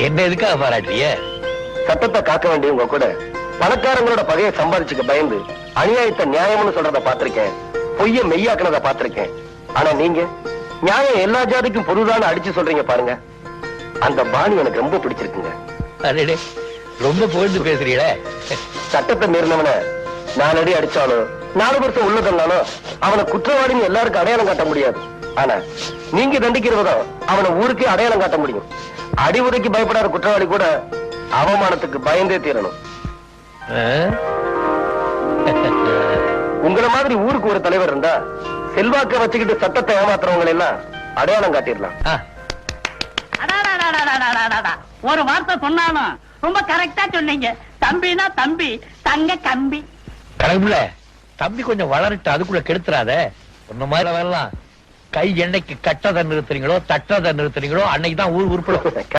என்ன எதுக்காக பாராட்டிய? சட்டத்தை காக்க வேண்டியவங்க கூட பணக்காரங்களோட பகையை சம்பாதிச்சுக்க பயந்து அநியாயத்தை நியாயம்னு சொல்றத பாத்திருக்கேன், பொய்ய மெய்யாக்குனத பாத்திருக்கேன். ஆனா நீங்க நியாயம் எல்லா ஜாதிக்கும் பொதுதான அடிச்சு சொல்றீங்க பாருங்க, அந்த பாணி எனக்கு ரொம்ப பிடிச்சிருக்குங்க. அடடே, ரொம்ப புகழ்ந்து பேசுறீங்களே. சட்டத்தை மீறினவனை 4 அடி அடிச்சாலும் 4 வருஷம் உள்ள தந்தாலும் அவனை குற்றவாளின்னு எல்லாருக்கும் அடையாளம் காட்ட முடியாது. ஆனா நீங்க தண்டிக்கிறவதான் அவனை ஊருக்கே அடையாளம் காட்ட முடியும். அடி உதைக்கு பயப்படாத குற்றவாளி கூட அவமானத்துக்கு பயந்தே தீரணும். உங்கள மாதிரி ஊருக்கு ஒரு தலைவர் இருந்தா செல்வாக்க வச்சுக்கிட்டு சட்டத்தை ஏமாத்துறவங்க எல்லாம் அடையாளம் காட்டிடலாம். ஒரு வார்த்தை சொன்னாலும் ரொம்ப கரெக்டா சொன்னீங்க. தம்பினா தம்பி, தங்க கம்பி. கடவுள, தம்பி கொஞ்சம் வளரட்டு, அதுக்குள்ள கெடுத்துறாத. சொன்ன மாதிரி வரலாம். கை என்னைக்கு கட்டதை நிறுத்துறீங்களோ தட்டதை நிறுத்துறீங்களோ அன்னைக்குதான் ஊர் உருப்படும்.